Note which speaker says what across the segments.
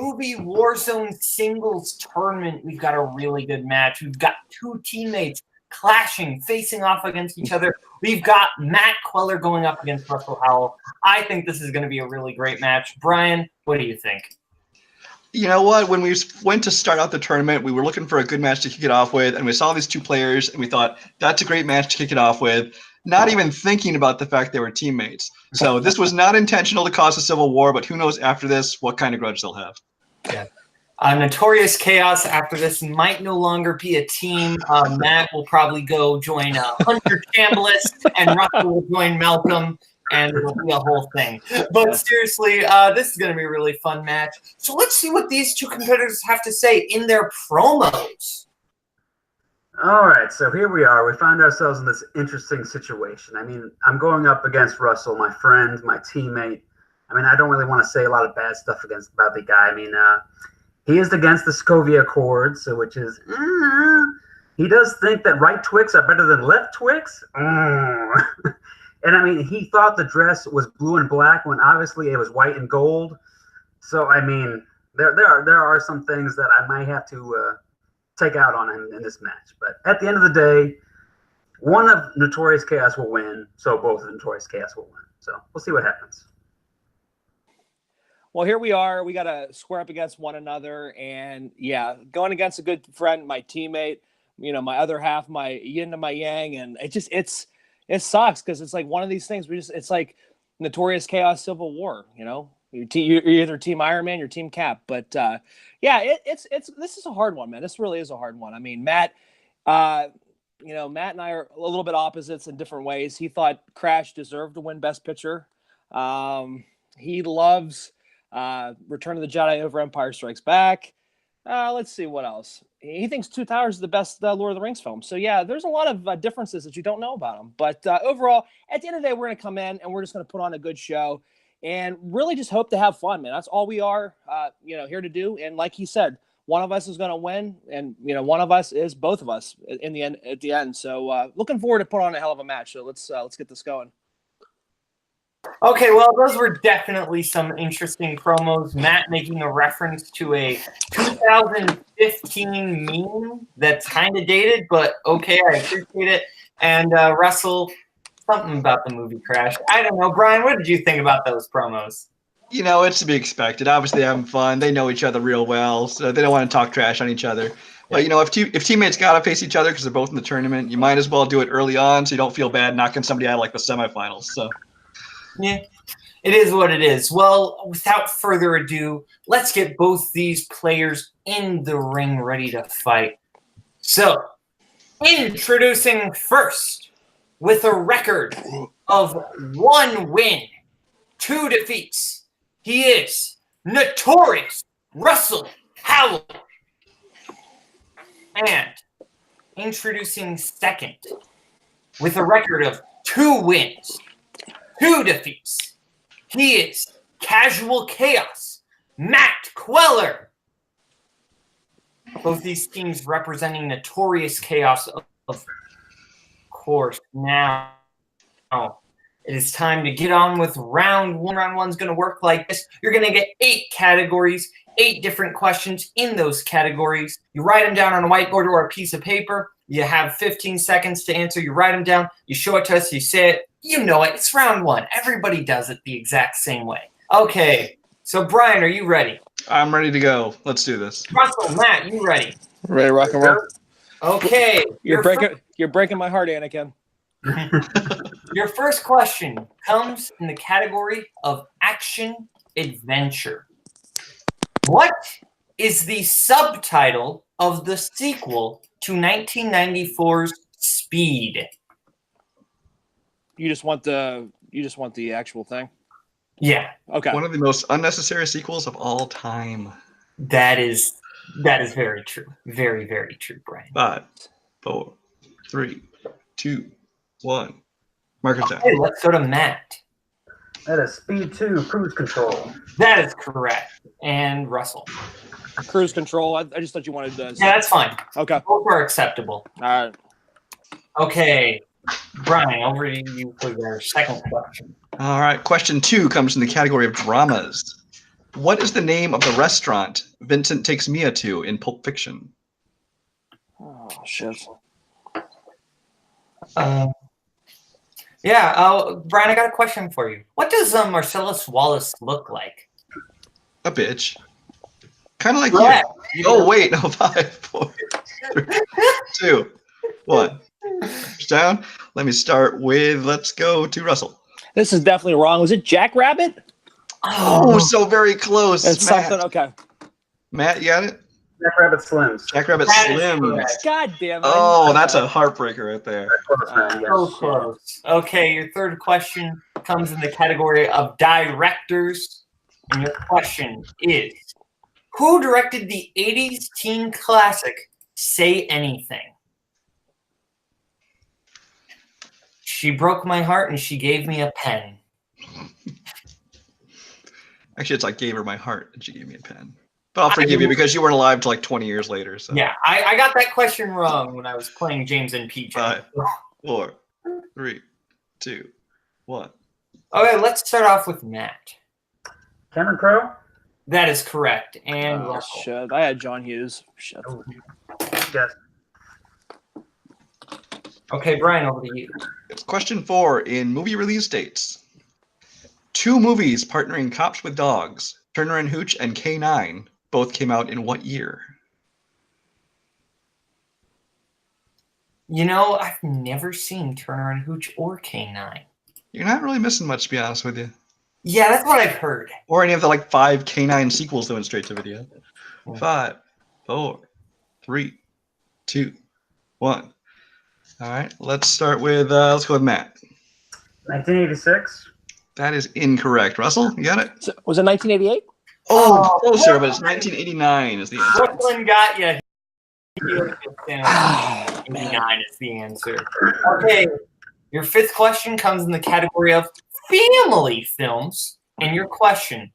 Speaker 1: movie Warzone singles tournament, we've got a really good match. We've got two teammates clashing, facing off against each other. We've got Matt Cuellar going up against Russell Howell. I think this is going to be a really great match. Brian, what do you think?
Speaker 2: You know what? When we went to start out the tournament, we were looking for a good match to kick it off with, and we saw these two players, and we thought, that's a great match to kick it off with, not even thinking about the fact they were teammates. So this was not intentional to cause a civil war, but who knows after this what kind of grudge they'll have.
Speaker 1: Yeah. Notorious Chaos after this might no longer be a team. Matt will probably go join Hunter Chambliss, and Russell will join Malcolm, and it'll be a whole thing. But seriously, this is going to be a really fun match. So let's see what these two competitors have to say in their promos.
Speaker 3: All right, so here we are. We find ourselves in this interesting situation. I mean, I'm going up against Russell, my friend, my teammate. I mean, I don't really want to say a lot of bad stuff about the guy. I mean, he is against the Scovia Accords, so which is, he does think that right Twix are better than left Twix. And I mean, he thought the dress was blue and black when obviously it was white and gold. So I mean, there are some things that I might have to take out on him in this match. But at the end of the day, one of Notorious Chaos will win, so both of Notorious Chaos will win. So we'll see what happens.
Speaker 4: Well, here we are. We got to square up against one another. And, yeah, going against a good friend, my teammate, you know, my other half, my yin to my yang. And it sucks because it's like one of these things. It's like Notorious Chaos Civil War, you know. You're either Team Iron Man, you're Team Cap. But, yeah, this is a hard one, man. This really is a hard one. I mean, Matt, you know, Matt and I are a little bit opposites in different ways. He thought Crash deserved to win Best Picture. He loves Return of the Jedi over Empire Strikes Back. Let's see what else. He thinks Two Towers is the best Lord of the Rings film. So, yeah, there's a lot of differences that you don't know about him. But overall, at the end of the day, we're going to come in and we're just going to put on a good show and really just hope to have fun, man. That's all we are, you know, here to do. And like he said, one of us is going to win, and you know, one of us is both of us in the end. At the end, so looking forward to put on a hell of a match. So let's get this going.
Speaker 1: Okay, well, those were definitely some interesting promos. Matt making a reference to a 2015 meme that's kind of dated, but okay, I appreciate it. And Russell, something about the movie Crash. I don't know. Brian, what did you think about those promos?
Speaker 2: You know, it's to be expected. Obviously, they're having fun. They know each other real well, so they don't want to talk trash on each other. But, you know, if teammates got to face each other because they're both in the tournament, you might as well do it early on so you don't feel bad knocking somebody out like the semifinals. So,
Speaker 1: yeah, it is what it is. Well, without further ado, let's get both these players in the ring ready to fight. So, introducing first, with a record of 1 win, 2 defeats, he is Notorious Russell Howell. And introducing second, with a record of 2 wins, 2 defeats, he is Casual Chaos, Matt Cuellar. Both these teams representing Notorious Chaos, of course. Now, it is time to get on with round one. Round one's going to work like this. You're going to get 8 categories, 8 different questions in those categories. You write them down on a whiteboard or a piece of paper. You have 15 seconds to answer. You write them down. You show it to us. You say it. You know it. It's round one. Everybody does it the exact same way. Okay. So, Brian, are you ready?
Speaker 2: I'm ready to go. Let's do this.
Speaker 1: Russell, Matt, you ready?
Speaker 4: Ready to rock and roll.
Speaker 1: Okay.
Speaker 4: You're breaking my heart, Anakin.
Speaker 1: Your first question comes in the category of action adventure. What is the subtitle of the sequel to 1994's Speed?
Speaker 4: You just want the actual thing?
Speaker 1: Yeah.
Speaker 4: Okay.
Speaker 2: One of the most unnecessary sequels of all time.
Speaker 1: That is very true. Very, very true, Brian.
Speaker 2: 5, 4, 3, 2, 1. Marker time.
Speaker 1: Okay, let's go to Matt.
Speaker 3: That is Speed 2, Cruise Control.
Speaker 1: That is correct. And Russell.
Speaker 4: Cruise Control. I just thought you wanted to.
Speaker 1: Yeah, that's fine.
Speaker 4: Okay.
Speaker 1: Both are acceptable.
Speaker 4: All right.
Speaker 1: Okay. Brian, over to you for your second question.
Speaker 2: All right. Question 2 comes in the category of dramas. What is the name of the restaurant Vincent takes Mia to in Pulp Fiction?
Speaker 4: Oh shit.
Speaker 1: Yeah, Brian, I got a question for you. What does Marcellus Wallace look like?
Speaker 2: A bitch. Kind of like
Speaker 1: Correct.
Speaker 2: you. Oh, wait. No, 5, 4, 3, 2, 1. Down. Let me start with, let's go to Russell.
Speaker 4: This is definitely wrong. Was it Jackrabbit?
Speaker 2: Oh, so very close.
Speaker 4: It's something. Okay.
Speaker 2: Matt, you got it?
Speaker 3: Jackrabbit Slims.
Speaker 2: Jackrabbit
Speaker 1: That is
Speaker 2: Slims.
Speaker 1: correct.
Speaker 4: God damn it.
Speaker 2: Oh, that's a heartbreaker right there.
Speaker 3: Close, man,
Speaker 1: So
Speaker 3: yes.
Speaker 1: close. Okay, your third question comes in the category of directors. And your question is, who directed the 80s teen classic, Say Anything? She broke my heart and she gave me a pen.
Speaker 2: Actually, it's like gave her my heart and she gave me a pen. But I'll forgive you because you weren't alive till like 20 years later. So.
Speaker 1: Yeah, I got that question wrong when I was playing James and PJ.
Speaker 2: 5, 4, 3, 2, 1.
Speaker 1: Okay, let's start off with Matt.
Speaker 3: Cameron Crowe?
Speaker 1: That is correct. And
Speaker 4: Oh,
Speaker 1: Russell.
Speaker 4: shit. I had John Hughes. Shit.
Speaker 3: Oh, yes.
Speaker 1: Okay, Brian, over to you.
Speaker 2: It's question 4 in movie release dates. 2 movies partnering cops with dogs, Turner and Hooch and K9, both came out in what year?
Speaker 1: You know, I've never seen Turner and Hooch or K9.
Speaker 2: You're not really missing much, to be honest with you.
Speaker 1: Yeah, that's what I've heard.
Speaker 2: Or any of the like 5 K9 sequels that went straight to video. 5, 4, 3, 2, 1. All right, let's start with, let's go with Matt.
Speaker 3: 1986?
Speaker 2: That is incorrect. Russell, you got it?
Speaker 4: So, was it 1988?
Speaker 2: Oh, closer, but it's 1989 is the answer.
Speaker 1: Brooklyn got you. 89 is the answer. Okay, your 5th question comes in the category of family films. And your question,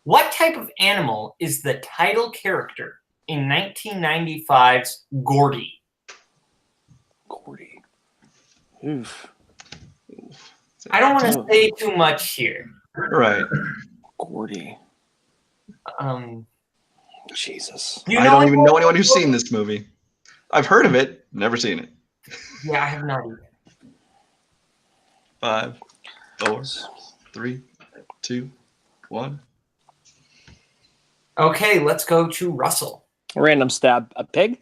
Speaker 1: what type of animal is the title character in 1995's Gordy?
Speaker 4: Gordy. Oof.
Speaker 1: I don't want to say too much here.
Speaker 2: Right.
Speaker 4: Gordy. Jesus.
Speaker 1: You
Speaker 2: I
Speaker 1: know
Speaker 2: don't even know
Speaker 1: anyone?
Speaker 2: anyone who's seen this movie. I've heard of it, never seen it.
Speaker 1: Yeah, I have not either.
Speaker 2: 5, 4, 3, 2, 1.
Speaker 1: Okay, let's go to Russell.
Speaker 4: Random stab. A pig?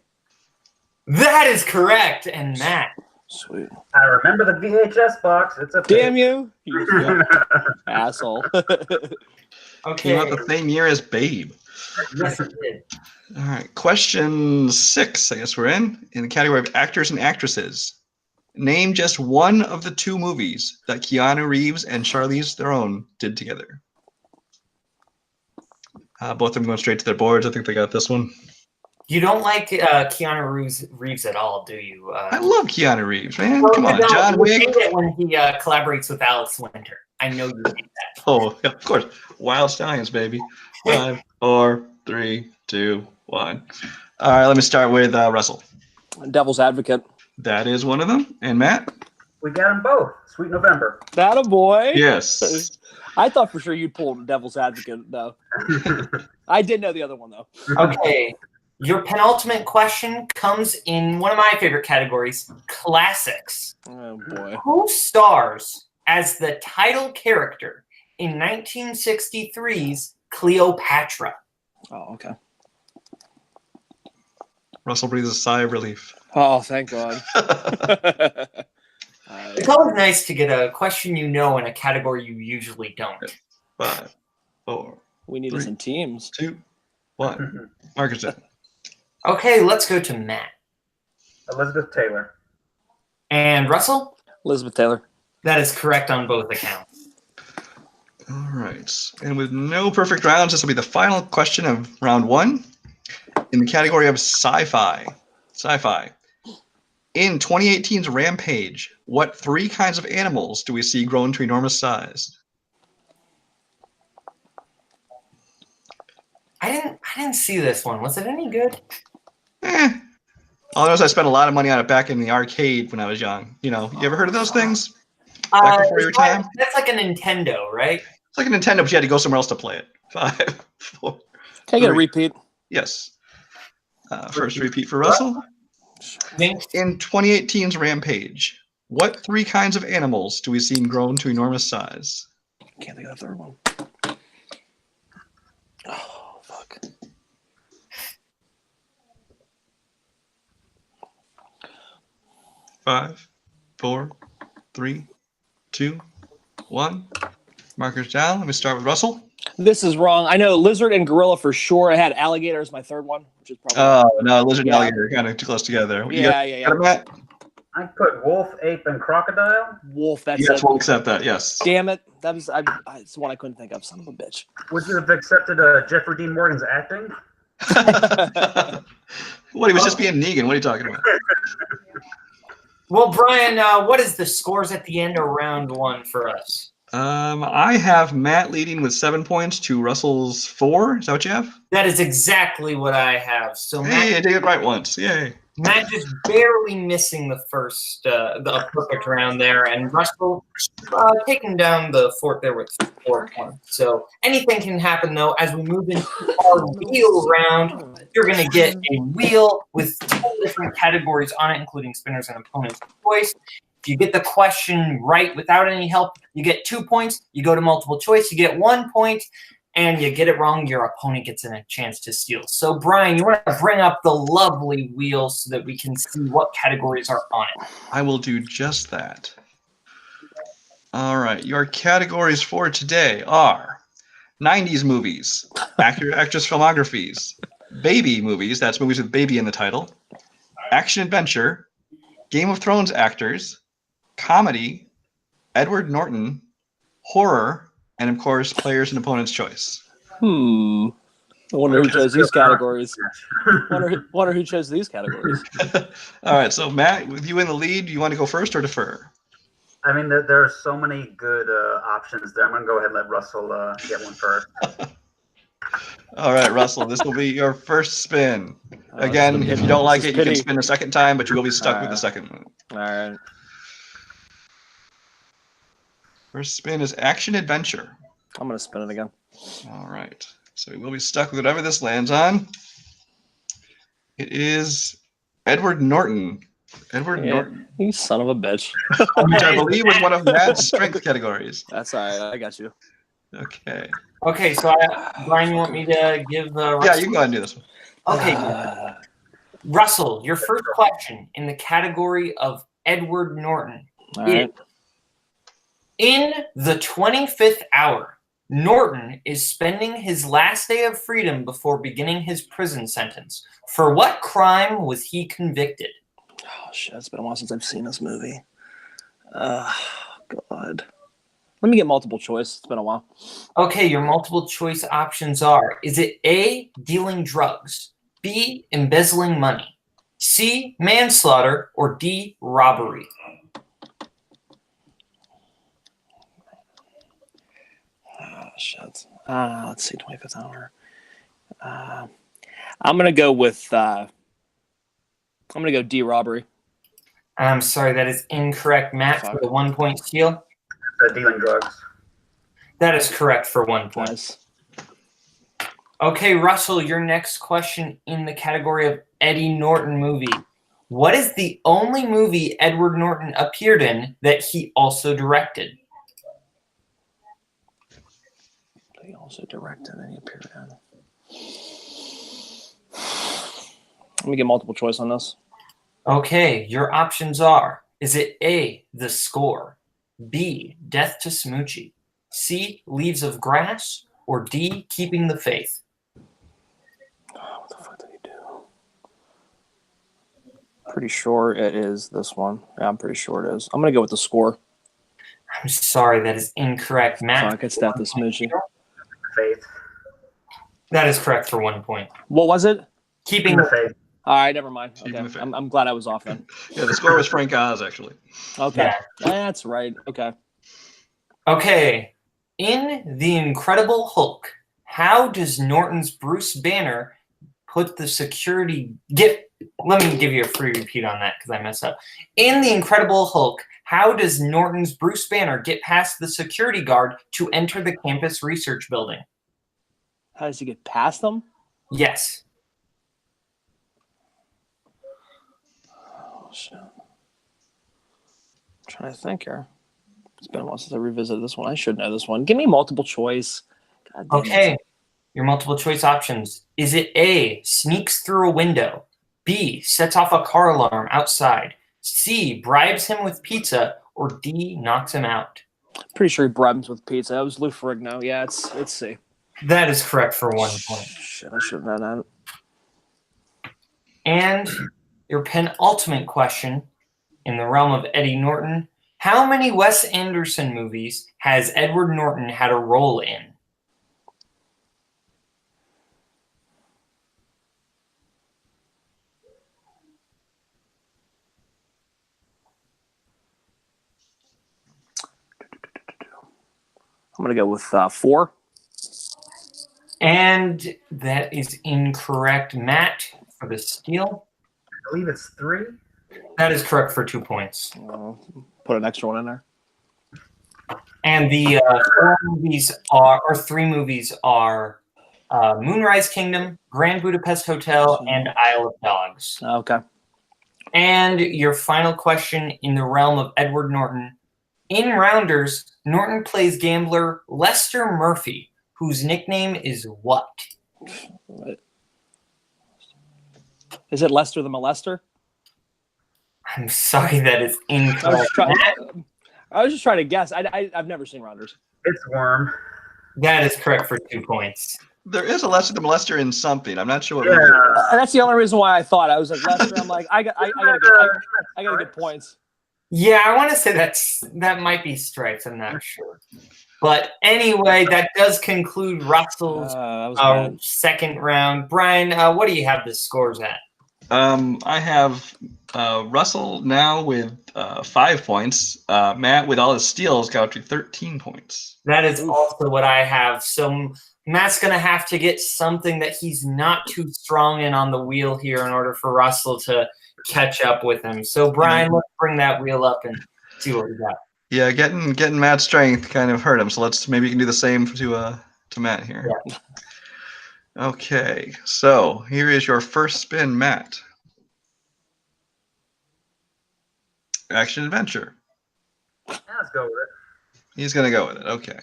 Speaker 1: That is correct. And Matt.
Speaker 4: Sweet.
Speaker 3: I remember the VHS box. It's a
Speaker 4: Damn you. You asshole.
Speaker 1: Okay.
Speaker 2: Came out the same year as Babe.
Speaker 1: Yes, it did.
Speaker 2: All right, question 6, I guess we're in the category of actors and actresses. Name just one of the 2 movies that Keanu Reeves and Charlize Theron did together. Both of them going straight to their boards. I think they got this one.
Speaker 1: You don't like Keanu Reeves at all, do you?
Speaker 2: I love Keanu Reeves, man.
Speaker 1: Well,
Speaker 2: Come on,
Speaker 1: you
Speaker 2: John
Speaker 1: you
Speaker 2: Wick.
Speaker 1: hate it when he collaborates with Alex Winter. I know you hate that.
Speaker 2: Oh, yeah, of course. Wild Stallions, baby. 5, 4, 3, 2, 1. All right, let me start with Russell.
Speaker 4: Devil's Advocate.
Speaker 2: That is one of them. And Matt?
Speaker 3: We got them both. Sweet November.
Speaker 4: That a boy.
Speaker 2: Yes.
Speaker 4: I thought for sure you'd pull Devil's Advocate, though. I did know the other one, though.
Speaker 1: Okay. Your penultimate question comes in one of my favorite categories, classics.
Speaker 4: Oh, boy.
Speaker 1: Who stars as the title character in 1963's Cleopatra?
Speaker 4: Oh, okay.
Speaker 2: Russell breathes a sigh of relief.
Speaker 4: Oh, thank God.
Speaker 1: It's always nice to get a question you know in a category you usually don't.
Speaker 2: 5, 4,
Speaker 4: We need
Speaker 2: 3,
Speaker 4: us in teams.
Speaker 2: 2, 1. Marcus.
Speaker 1: Okay, let's go to Matt.
Speaker 3: Elizabeth Taylor.
Speaker 1: And Russell?
Speaker 4: Elizabeth Taylor.
Speaker 1: That is correct on both accounts.
Speaker 2: All right. And with no perfect rounds, this will be the final question of round 1 in the category of sci-fi. Sci-fi. In 2018's Rampage, what 3 kinds of animals do we see grown to enormous size?
Speaker 1: I didn't see this one. Was it any good?
Speaker 2: All I know is I spent a lot of money on it back in the arcade when I was young. You know, you ever heard of those things? Back before your time?
Speaker 1: That's like a Nintendo, right?
Speaker 2: It's like a Nintendo, but you had to go somewhere else to play it. 5, 4.
Speaker 4: Can I get a
Speaker 2: 3.
Speaker 4: repeat?
Speaker 2: Yes. First repeat for Russell.
Speaker 1: Thanks.
Speaker 2: In 2018's Rampage, what 3 kinds of animals do we see grown to enormous size?
Speaker 4: Can't think of the third one. Oh, fuck.
Speaker 2: Five, 4, 3, 2, 1. Markers down. Let me start with Russell.
Speaker 4: This is wrong. I know lizard and gorilla for sure. I had alligator as my third one, which is probably.
Speaker 2: Oh, no, lizard and
Speaker 4: Yeah.
Speaker 2: alligator are kind of too close together.
Speaker 4: Yeah.
Speaker 2: Got it, Matt?
Speaker 3: I put wolf, ape, and crocodile.
Speaker 4: Wolf. That's
Speaker 2: Yes,
Speaker 4: it.
Speaker 2: we'll accept that. Yes.
Speaker 4: Damn it. That was it's the one I couldn't think of. Son of a bitch.
Speaker 3: Would you have accepted Jeffrey Dean Morgan's acting?
Speaker 2: What? He was just being Negan. What are you talking about?
Speaker 1: Well, Brian, what is the scores at the end of round 1 for us?
Speaker 2: I have Matt leading with 7 points to Russell's 4. Is that what you have?
Speaker 1: That is exactly what I have. So
Speaker 2: Hey, I did it right once. Yay.
Speaker 1: Matt just barely missing the first, the perfect round there, and Russell taking down the fort there with 4 points. So anything can happen, though. As we move into our wheel round, you're going to get a wheel with 2 different categories on it, including spinners and opponent's choice. If you get the question right without any help, you get 2 points. You go to multiple choice, you get 1 point. And you get it wrong, your opponent gets a chance to steal. So, Brian, you want to bring up the lovely wheel so that we can see what categories are on it.
Speaker 2: I will do just that. All right. Your categories for today are 90s movies, actress filmographies, baby movies, that's movies with baby in the title, action adventure, Game of Thrones actors, comedy, Edward Norton, horror, and of course, players and opponent's choice.
Speaker 4: I wonder who chose these categories. Wonder who chose these categories.
Speaker 2: All right, so Matt, with you in the lead, do you want to go first or defer?
Speaker 3: I mean, there are so many good options there. I'm going to go ahead and let Russell get one first.
Speaker 2: All right, Russell, this will be your first spin. Again, if you don't like it, you can spin a second time, but you will be stuck with the second one.
Speaker 4: All right.
Speaker 2: First spin is action adventure.
Speaker 4: I'm going to spin it again.
Speaker 2: All right. So we will be stuck with whatever this lands on. It is Edward Norton. Norton.
Speaker 4: You son of a bitch.
Speaker 2: Which I believe was one of Matt's strength categories.
Speaker 4: That's all right. I got you.
Speaker 2: Okay.
Speaker 1: Okay, so Brian, you want me to give Russell?
Speaker 2: Yeah, you can go ahead and do this one.
Speaker 1: Okay. Russell, your first question in the category of Edward Norton.
Speaker 4: All right.
Speaker 1: In the 25th hour, Norton is spending his last day of freedom before beginning his prison sentence. For what crime was he convicted?
Speaker 4: Oh, shit. It's been a while since I've seen this movie. God. Let me get multiple choice. It's been a while.
Speaker 1: Okay, your multiple choice options are, is it A, dealing drugs, B, embezzling money, C, manslaughter, or D, robbery?
Speaker 4: Shit. Let's see, 25th hour. I'm gonna go with. I'm gonna go D, robbery.
Speaker 1: I'm sorry, that is incorrect, Matt, for the 1 point steal.
Speaker 3: Dealing drugs.
Speaker 1: That is correct for 1 point.
Speaker 4: Nice.
Speaker 1: Okay, Russell, your next question in the category of Eddie Norton movie. What is the only movie Edward Norton appeared in that he also directed?
Speaker 4: He also directed and he appeared in. Let me get multiple choice on this.
Speaker 1: Okay, your options are, is it A, The Score, B, Death to Smoochie, C, Leaves of Grass, or D, Keeping the Faith?
Speaker 4: Oh, what the fuck did he do? Pretty sure it is this one. Yeah, I'm pretty sure it is. I'm going to go with The Score.
Speaker 1: I'm sorry, that is incorrect, Matt.
Speaker 4: Fuck, it's Death to Smoochie.
Speaker 3: Faith.
Speaker 1: That is correct for 1 point.
Speaker 4: What was it?
Speaker 1: Keeping
Speaker 3: The
Speaker 1: the
Speaker 3: faith.
Speaker 4: All right, never mind.
Speaker 2: Keeping
Speaker 4: Okay,
Speaker 2: the Faith.
Speaker 4: I'm glad I was off then.
Speaker 2: Yeah, the score was Frank Oz, actually.
Speaker 4: Okay,
Speaker 1: Yeah.
Speaker 4: that's right. Okay.
Speaker 1: Okay, in The Incredible Hulk, how does Norton's Bruce Banner put the security... Let me give you a free repeat on that because I messed up. In The Incredible Hulk, how does Norton's Bruce Banner get past the security guard to enter the campus research building?
Speaker 4: How does he get past them?
Speaker 1: Yes.
Speaker 4: Oh, shit. I'm trying to think here. It's been a while since I revisited this one. I should know this one. Give me multiple choice. God damn
Speaker 1: Okay.
Speaker 4: it.
Speaker 1: Your multiple choice options. Is it A, sneaks through a window? B, sets off a car alarm outside? C, bribes him with pizza? Or D, knocks him out?
Speaker 4: Pretty sure he bribes with pizza. That was Lou Ferrigno. Yeah, it's C.
Speaker 1: That is correct for 1 point.
Speaker 4: Shit, I should have known that.
Speaker 1: And your penultimate question in the realm of Eddie Norton. How many Wes Anderson movies has Edward Norton had a role in?
Speaker 4: I'm going to go with 4.
Speaker 1: And that is incorrect. Matt, for the steal.
Speaker 3: I believe it's 3.
Speaker 1: That is correct for 2 points.
Speaker 4: Put an extra one in there.
Speaker 1: And the 3 movies are Moonrise Kingdom, Grand Budapest Hotel, and Isle of Dogs.
Speaker 4: Okay.
Speaker 1: And your final question in the realm of Edward Norton. In Rounders, Norton plays gambler Lester Murphy, whose nickname is what?
Speaker 4: Is it Lester the Molester?
Speaker 1: I'm sorry, that is incorrect.
Speaker 4: I was just trying to guess. I've never seen Rounders.
Speaker 3: It's Worm.
Speaker 1: That is correct for 2 points.
Speaker 2: There is a Lester the Molester in something. I'm not sure what.
Speaker 3: Yeah.
Speaker 4: That's the only reason why I thought. I was like, Lester, I'm like, I gotta get points.
Speaker 1: Yeah, I want to say that might be Stripes. I'm not sure. But anyway, that does conclude Russell's
Speaker 4: That was bad.
Speaker 1: second round. Brian, what do you have the scores at?
Speaker 2: I have Russell now with 5 points. Matt, with all his steals, got up to 13 points.
Speaker 1: That is also what I have. So Matt's going to have to get something that he's not too strong in on the wheel here in order for Russell to catch up with him. So, Brian, let's bring that wheel up and see what we got.
Speaker 2: Yeah, getting Matt's strength kind of hurt him. So maybe you can do the same to Matt here.
Speaker 1: Yeah.
Speaker 2: Okay, so here is your first spin, Matt. Action adventure.
Speaker 3: Yeah, let's go with it.
Speaker 2: He's gonna go with it. Okay.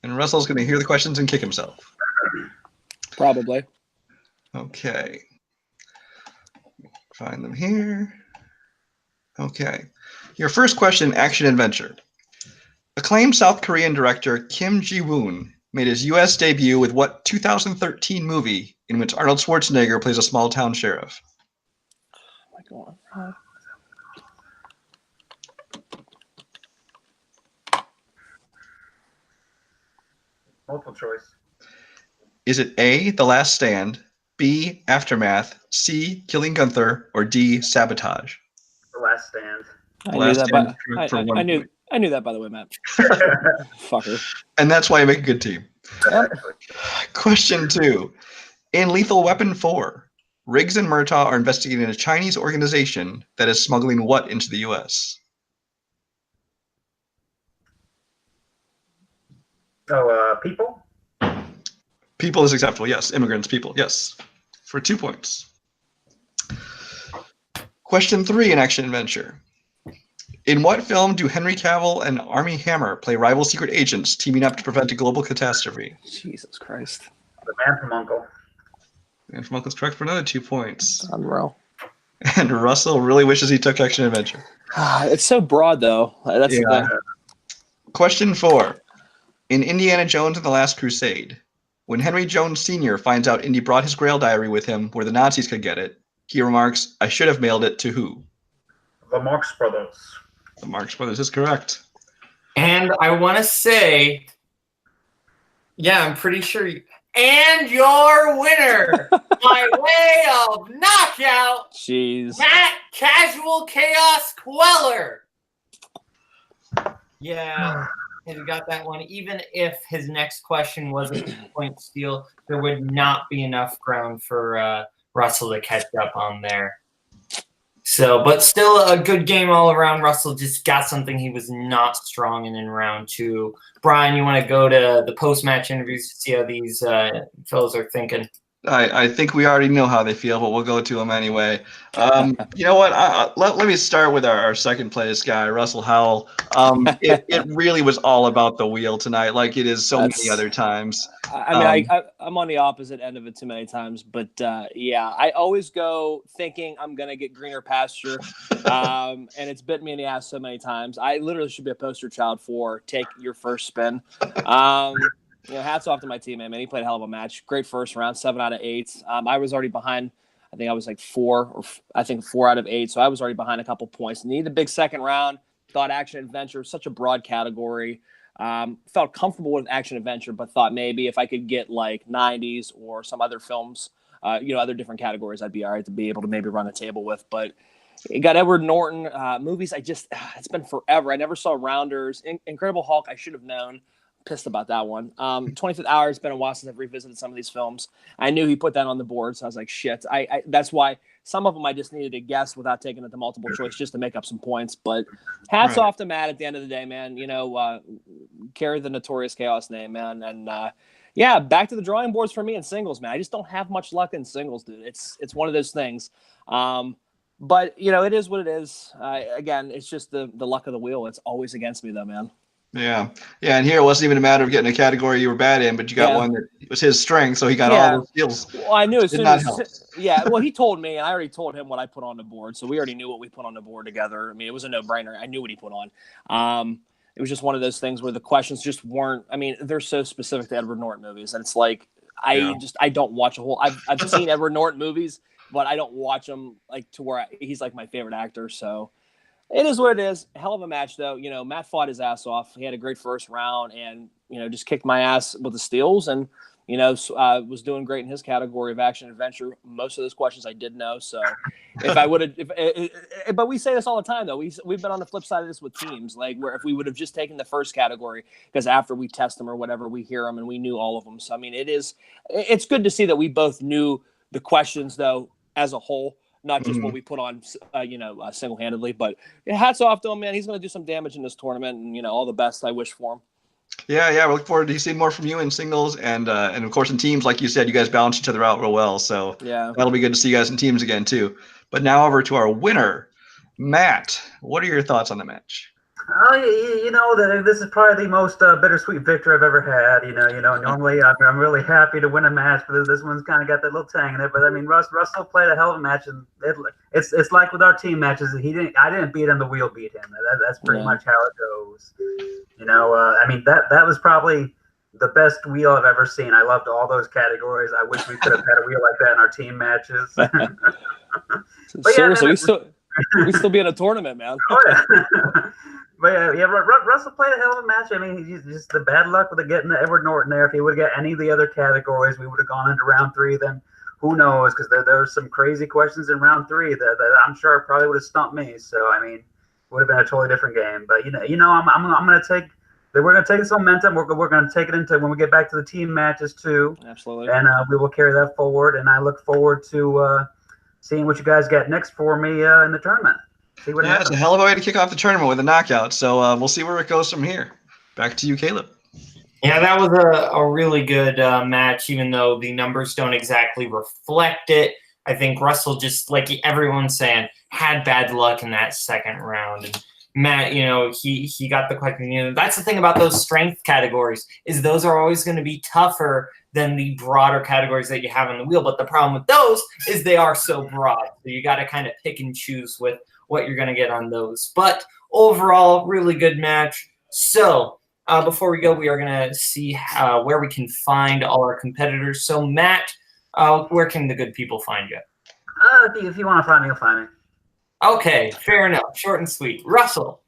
Speaker 2: And Russell's gonna hear the questions and kick himself.
Speaker 4: Probably.
Speaker 2: Okay. Find them here. Okay. Your first question, action adventure. Acclaimed South Korean director Kim Ji-woon made his U.S. debut with what 2013 movie in which Arnold Schwarzenegger plays a small-town sheriff?
Speaker 4: Oh my God.
Speaker 3: Multiple choice.
Speaker 2: Is it A, The Last Stand, B, Aftermath, C, Killing Gunther, or D, Sabotage?
Speaker 3: The Last Stand.
Speaker 4: I knew that, by the way, Matt. Fucker.
Speaker 2: And that's why you make a good team.
Speaker 4: Yep.
Speaker 2: Question 2. In Lethal Weapon 4, Riggs and Murtaugh are investigating a Chinese organization that is smuggling what into the U.S.?
Speaker 3: Oh, people?
Speaker 2: People is acceptable, yes. Immigrants, people, yes. For 2 points. Question 3 in action adventure. In what film do Henry Cavill and Armie Hammer play rival secret agents teaming up to prevent a global catastrophe?
Speaker 4: Jesus Christ.
Speaker 3: The Man from U.N.C.L.E.
Speaker 2: Man from U.N.C.L.'s correct for another 2 points.
Speaker 4: Unreal.
Speaker 2: And Russell really wishes he took action adventure.
Speaker 4: It's so broad, though. That's the thing.
Speaker 2: Question 4. In Indiana Jones and the Last Crusade, when Henry Jones Sr. finds out Indy brought his Grail diary with him where the Nazis could get it, he remarks, "I should have mailed it to who?"
Speaker 3: The Marx Brothers.
Speaker 2: The Marx Brothers is correct.
Speaker 1: And I want to say, yeah, I'm pretty sure. And your winner by way of knockout,
Speaker 4: Jeez.
Speaker 1: Matt Casual Chaos Cuellar. Yeah, he got that one. Even if his next question was a 2-point steal, there would not be enough ground for Russell to catch up on there. So, but still a good game all around. Russell just got something he was not strong in round 2. Brian, you want to go to the post-match interviews to see how these fellows are thinking?
Speaker 2: I think we already know how they feel, but we'll go to them anyway. You know what? Let me start with our second place guy, Russell Howell. It really was all about the wheel tonight, like it is so many other times.
Speaker 4: I'm on the opposite end of it too many times, but yeah, I always go thinking I'm gonna get greener pasture, and it's bit me in the ass so many times. I literally should be a poster child for take your first spin. Hats off to my teammate, man. He played a hell of a match. Great first round, 7 out of 8. I was already behind. I think I was like 4 out of 8. So I was already behind a couple points. Needed a big second round. Thought action adventure, such a broad category. Felt comfortable with action adventure, but thought maybe if I could get like 90s or some other films, other different categories, I'd be all right to be able to maybe run a table with. But it got Edward Norton movies. It's been forever. I never saw Rounders. Incredible Hulk. I should have known. Pissed about that one. 25th Hour, it's been a while since I've revisited some of these films. I knew he put that on the board, so I was like, shit. That's why some of them I just needed to guess without taking it to multiple choice just to make up some points. But hats off to Matt at the end of the day, man. Carry the Notorious Chaos name, man. And back to the drawing boards for me in singles, man. I just don't have much luck in singles, dude. It's one of those things. But it is what it is. Again, it's just the luck of the wheel. It's always against me, though, man.
Speaker 2: Yeah. And here it wasn't even a matter of getting a category you were bad in, but you got one that was his strength, so he got all those skills.
Speaker 4: Well, I knew as soon
Speaker 2: as
Speaker 4: well, he told me, and I already told him what I put on the board, so we already knew what we put on the board together. I mean, it was a no-brainer. I knew what he put on. It was just one of those things where the questions just weren't. I mean, they're so specific to Edward Norton movies, and it's like I don't watch a whole. I've seen Edward Norton movies, but I don't watch them like to where he's like my favorite actor. So. It is what it is. Hell of a match, though. Matt fought his ass off. He had a great first round and, just kicked my ass with the steals and, was doing great in his category of action adventure. Most of those questions I did know. So if I would have, but we say this all the time, though. We've been on the flip side of this with teams, like where if we would have just taken the first category, because after we test them or whatever, we hear them and we knew all of them. So, I mean, it's good to see that we both knew the questions, though, as a whole. Not just what we put on, single-handedly. But hats off to him, man. He's going to do some damage in this tournament, and, all the best I wish for him.
Speaker 2: Yeah, we look forward to seeing more from you in singles. And of course, in teams, like you said, you guys balance each other out real well. So that'll be good to see you guys in teams again, too. But now over to our winner, Matt. What are your thoughts on the match?
Speaker 3: That this is probably the most bittersweet victory I've ever had. Normally I'm really happy to win a match, but this one's kind of got that little tang in it. But I mean, Russell played a hell of a match, and it's like with our team matches. I didn't beat him, the wheel beat him. That's pretty much how it goes. I mean that was probably the best wheel I've ever seen. I loved all those categories. I wish we could have had a wheel like that in our team matches.
Speaker 4: Seriously, we still be in a tournament, man.
Speaker 3: Oh yeah. But Russell played a hell of a match. I mean, he's just the bad luck with getting Edward Norton there. If he would have got any of the other categories, we would have gone into round 3. Then who knows? Because there were some crazy questions in round 3 that I'm sure probably would have stumped me. So I mean, it would have been a totally different game. But I'm going to take. We're going to take this momentum. We're going to take it into when we get back to the team matches too.
Speaker 4: Absolutely.
Speaker 3: And we will carry that forward. And I look forward to seeing what you guys got next for me in the tournament.
Speaker 2: It's a hell of a way to kick off the tournament with a knockout. So we'll see where it goes from here. Back to you, Kaleb.
Speaker 1: Yeah, that was a really good match, even though the numbers don't exactly reflect it. I think Russell, just like everyone's saying, had bad luck in that second round. And Matt, he got the question. That's the thing about those strength categories is those are always going to be tougher than the broader categories that you have on the wheel. But the problem with those is they are so broad. So you got to kind of pick and choose with what you're going to get on those. But overall, really good match. So before we go, we are going to see where we can find all our competitors. So Matt, where can the good people find you?
Speaker 3: If you want to find me, you'll find me.
Speaker 1: Okay, fair enough. Short and sweet. Russell.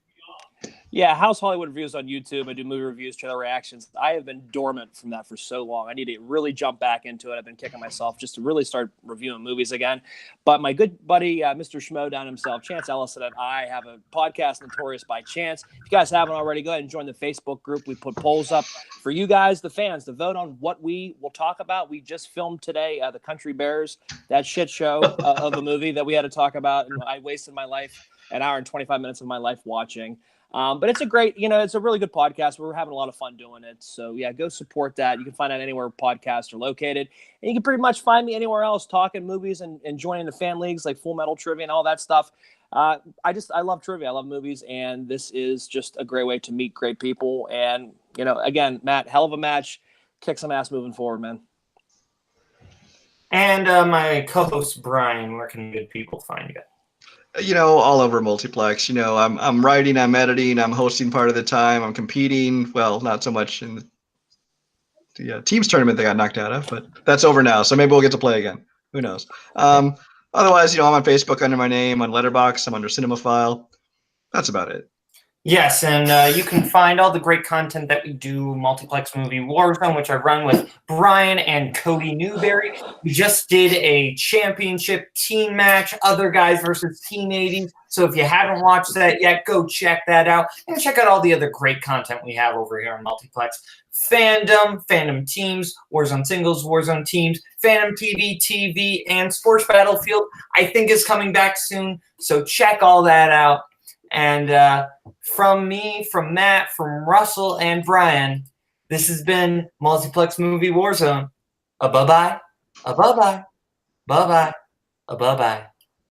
Speaker 4: Yeah, House Hollywood Reviews on YouTube. I do movie reviews, trailer reactions. I have been dormant from that for so long. I need to really jump back into it. I've been kicking myself just to really start reviewing movies again. But my good buddy, Mr. Schmodown himself, Chance Ellison, and I have a podcast, Notorious by Chance. If you guys haven't already, go ahead and join the Facebook group. We put polls up for you guys, the fans, to vote on what we will talk about. We just filmed today The Country Bears, that shit show of a movie that we had to talk about. And I wasted my life, an hour and 25 minutes of my life watching. But it's a great, it's a really good podcast. We're having a lot of fun doing it. So yeah, go support that. You can find out anywhere podcasts are located, and you can pretty much find me anywhere else talking movies and joining the fan leagues like Full Metal Trivia and all that stuff. I love trivia. I love movies, and this is just a great way to meet great people. And, again, Matt, hell of a match. Kick some ass moving forward, man.
Speaker 1: And my co-host Brian, where can good people find you?
Speaker 2: All over Multiplex. I'm writing, I'm editing, I'm hosting part of the time, I'm competing. Well, not so much in the teams tournament they got knocked out of, but that's over now. So maybe we'll get to play again. Who knows? Otherwise, I'm on Facebook under my name, on Letterboxd, I'm under Cinemaphile. That's about it.
Speaker 1: Yes, and you can find all the great content that we do, Multiplex Movie Warzone, which I run with Brian and Cody Newberry. We just did a championship team match, other guys versus Team 80. So if you haven't watched that yet, go check that out. And check out all the other great content we have over here on Multiplex. Fandom teams, Warzone singles, Warzone teams, Fandom TV, and Sports Battlefield, I think is coming back soon. So check all that out. And from me, from Matt, from Russell, and Brian, this has been Multiplex Movie Warzone. Bye-bye. Bye-bye. Bye-bye. Bye-bye.